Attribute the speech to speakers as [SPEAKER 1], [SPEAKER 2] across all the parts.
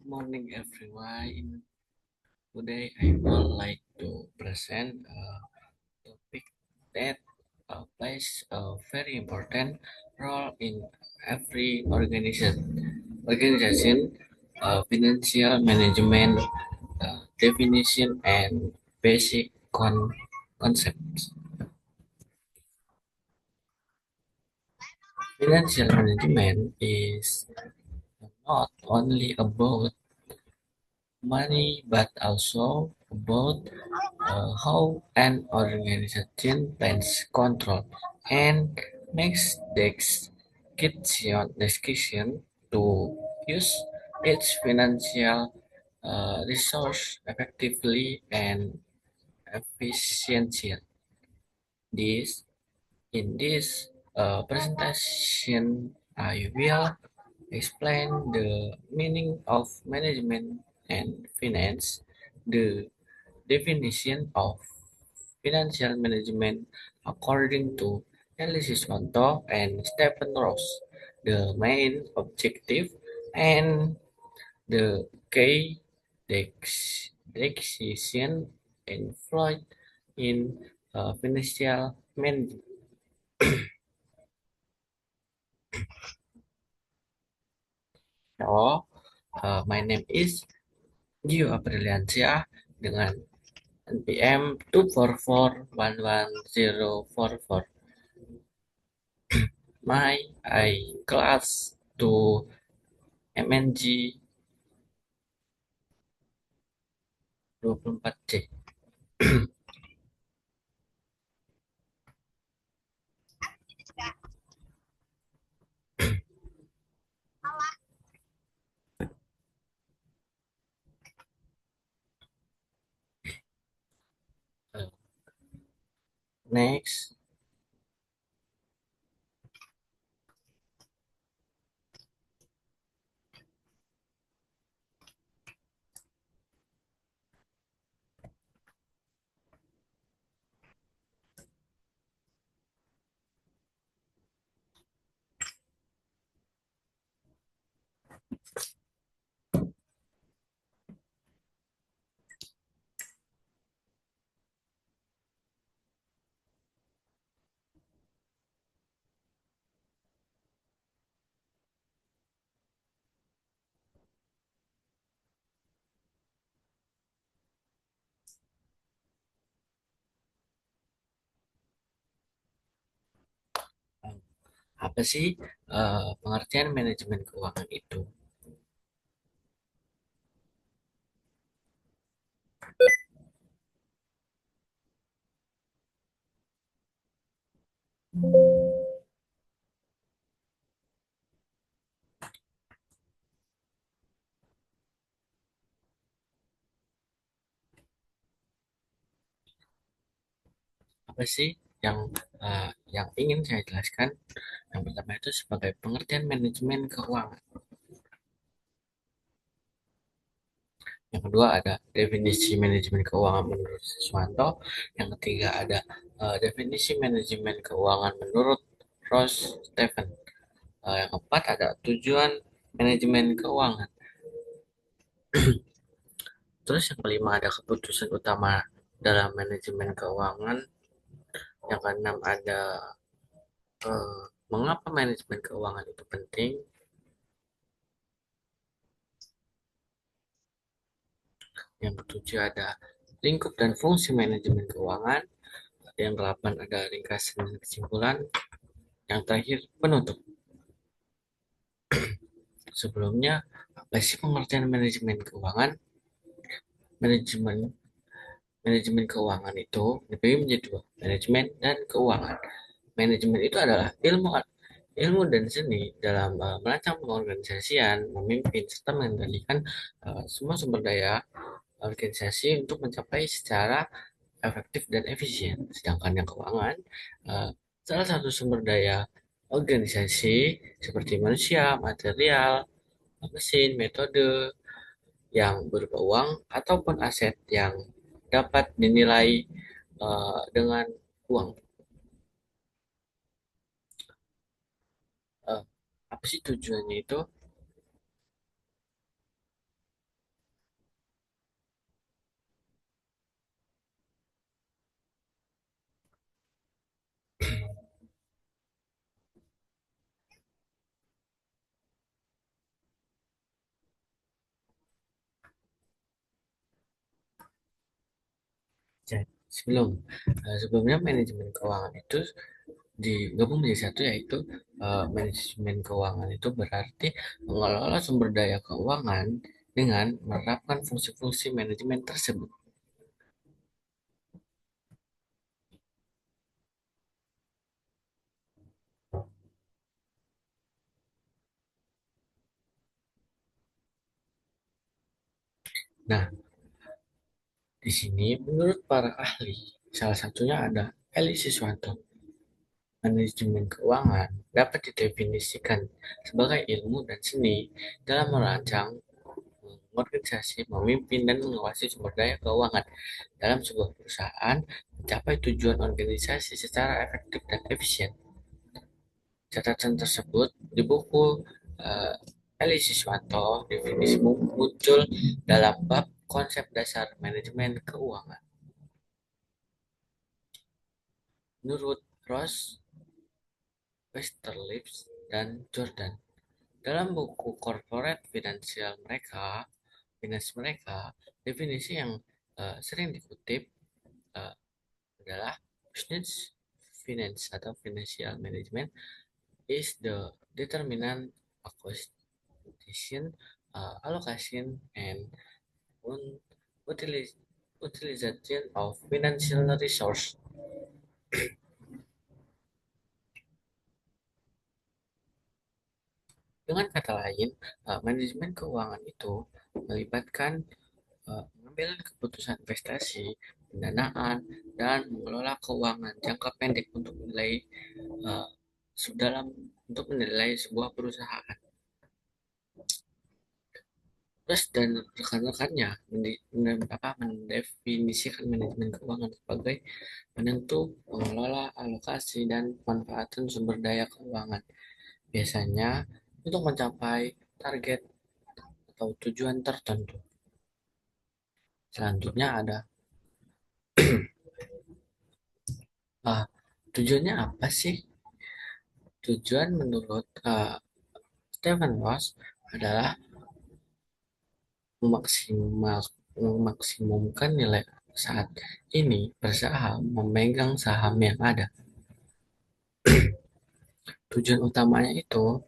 [SPEAKER 1] Morning, everyone. Today, I would like to present a topic that plays a very important role in every organization, financial management, definition, and basic concepts. Financial management is not only about money but also about how an organization plans, control, and makes decision to use its financial resource effectively and efficiently. This in this presentation, I will explain the meaning of management and finance, the definition of financial management according to Alice Swanto and Stephen Ross, the main objective and the key decision employed in financial management. So, my name is Gio Apriliansyah dengan NPM 2441144. My I class to MNG 24C. Next, apa sih pengertian manajemen keuangan itu? Apa sih yang yang ingin saya jelaskan? Yang pertama itu sebagai pengertian manajemen keuangan. Yang kedua ada definisi manajemen keuangan menurut Siswanto. Yang ketiga ada definisi manajemen keuangan menurut Ross Stephen. Yang keempat ada tujuan manajemen keuangan. Terus yang kelima ada keputusan utama dalam manajemen keuangan. Yang keenam ada mengapa manajemen keuangan itu penting. Yang ketujuh ada lingkup dan fungsi manajemen keuangan. Yang delapan ada ringkasan dan kesimpulan. Yang terakhir penutup. Sebelumnya, apa sih pengertian manajemen keuangan? Manajemen manajemen keuangan itu dibagi menjadi dua, manajemen dan keuangan. Manajemen itu adalah ilmu ilmu dan seni dalam merancang pengorganisasian, memimpin serta mengendalikan semua sumber daya organisasi untuk mencapai secara efektif dan efisien. Sedangkan yang keuangan, eh, salah satu sumber daya organisasi seperti manusia, material, mesin, metode yang berupa uang ataupun aset yang dapat dinilai dengan uang. Eh, Apa sih tujuannya itu? Jadi, sebelumnya manajemen keuangan itu digabung menjadi satu, yaitu manajemen keuangan itu berarti mengelola sumber daya keuangan dengan menerapkan fungsi-fungsi manajemen tersebut. Nah, di sini menurut para ahli, salah satunya ada Eli Siswanto. Manajemen keuangan dapat didefinisikan sebagai ilmu dan seni dalam merancang, organisasi, memimpin, dan mengawasi sumber daya keuangan dalam sebuah perusahaan mencapai tujuan organisasi secara efektif dan efisien. Catatan tersebut di buku uh, Eli Siswanto definisi muncul dalam bab konsep dasar manajemen keuangan. Menurut Ross, Westerlips, dan Jordan, dalam buku Corporate Finance mereka, definisi yang sering dikutip uh, adalah business finance atau financial management is the determinant acquisition, allocation, and utilization of financial resource. Dengan kata lain, manajemen keuangan itu melibatkan mengambil keputusan investasi, pendanaan, dan mengelola keuangan jangka pendek uh, dalam untuk menilai sebuah perusahaan. Terus dan rekan-rekannya mendefinisikan manajemen keuangan sebagai penentu, pengelola, alokasi, dan pemanfaatan sumber daya keuangan. Biasanya untuk mencapai target atau tujuan tertentu. Selanjutnya ada uh, tujuannya apa sih? Tujuan menurut Stephen Ross adalah memaksimumkan nilai saat ini bersaham memegang saham yang ada. Tujuan utamanya itu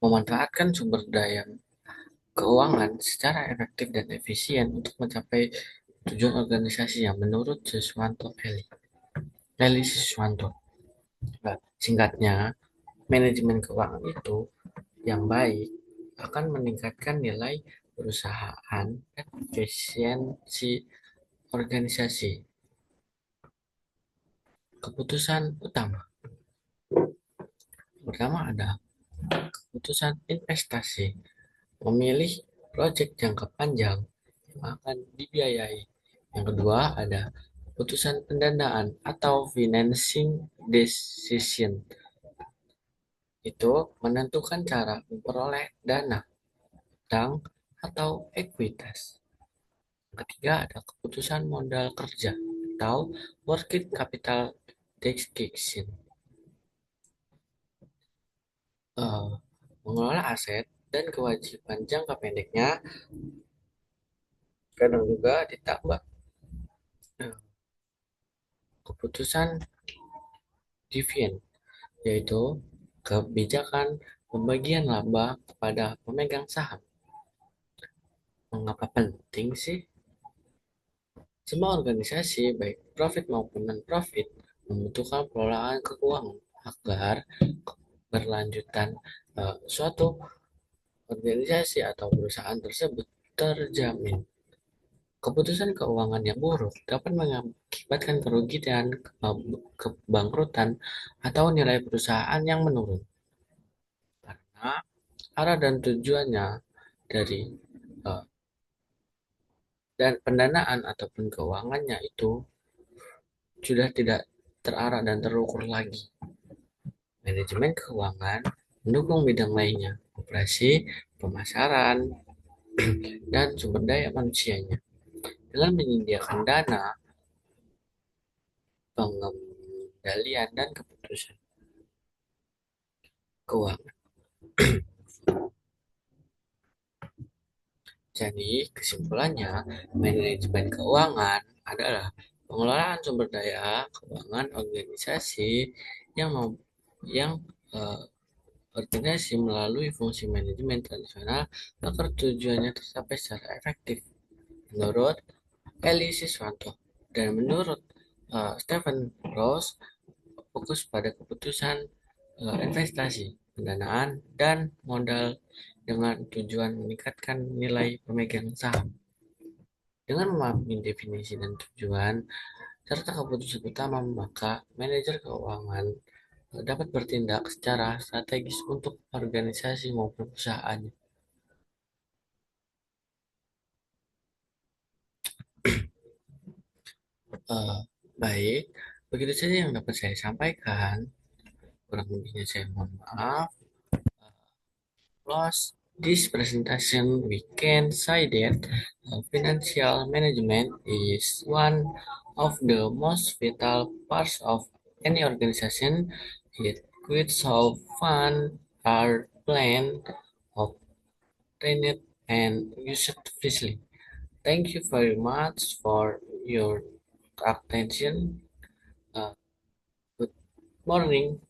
[SPEAKER 1] memanfaatkan sumber daya keuangan secara efektif dan efisien untuk mencapai tujuan organisasi yang menurut Eli Siswanto. Nah, singkatnya, manajemen keuangan itu yang baik akan meningkatkan nilai perusahaan dan efisiensi organisasi. Keputusan utama pertama ada keputusan investasi, memilih proyek jangka panjang yang akan dibiayai. Yang kedua ada keputusan pendanaan atau financing decision, itu menentukan cara memperoleh dana, utang, atau ekuitas. Yang ketiga ada keputusan modal kerja atau working capital decision, eh, mengelola aset dan kewajiban jangka pendeknya. Kadang juga ditambah eh, keputusan dividend, yaitu kebijakan pembagian laba kepada pemegang saham. Mengapa penting sih? Semua organisasi, baik profit maupun non-profit, membutuhkan pengelolaan keuangan agar berlanjutan suatu organisasi atau perusahaan tersebut terjamin. Keputusan keuangan yang buruk dapat mengakibatkan kerugian, kebangkrutan, atau nilai perusahaan yang menurun. Karena arah dan tujuannya dari uh, dan pendanaan ataupun keuangannya itu sudah tidak terarah dan terukur lagi. Manajemen keuangan mendukung bidang lainnya, operasi, pemasaran, dan sumber daya manusianya. Dengan menyediakan dana, pengendalian, dan keputusan keuangan. Jadi, kesimpulannya, manajemen keuangan adalah pengelolaan sumber daya keuangan organisasi yang yang eh, organisasi melalui fungsi manajemen tradisional agar tujuannya tercapai secara efektif. Menurut Eli Siswanto dan menurut Stephen Ross, fokus pada keputusan investasi, pendanaan, dan modal dengan tujuan meningkatkan nilai pemegang saham. Dengan memahami definisi dan tujuan, serta keputusan utama, maka manajer keuangan dapat bertindak secara strategis untuk organisasi maupun perusahaan. Eh, Baik, begitu saja yang dapat saya sampaikan. Kurang lebihnya saya mohon maaf. Plus this presentation, we can say that financial management is one of the most vital parts of any organization. It includes how funds are planned, obtained, and used efficiently. Thank you very much for your attention. Uh, Good morning.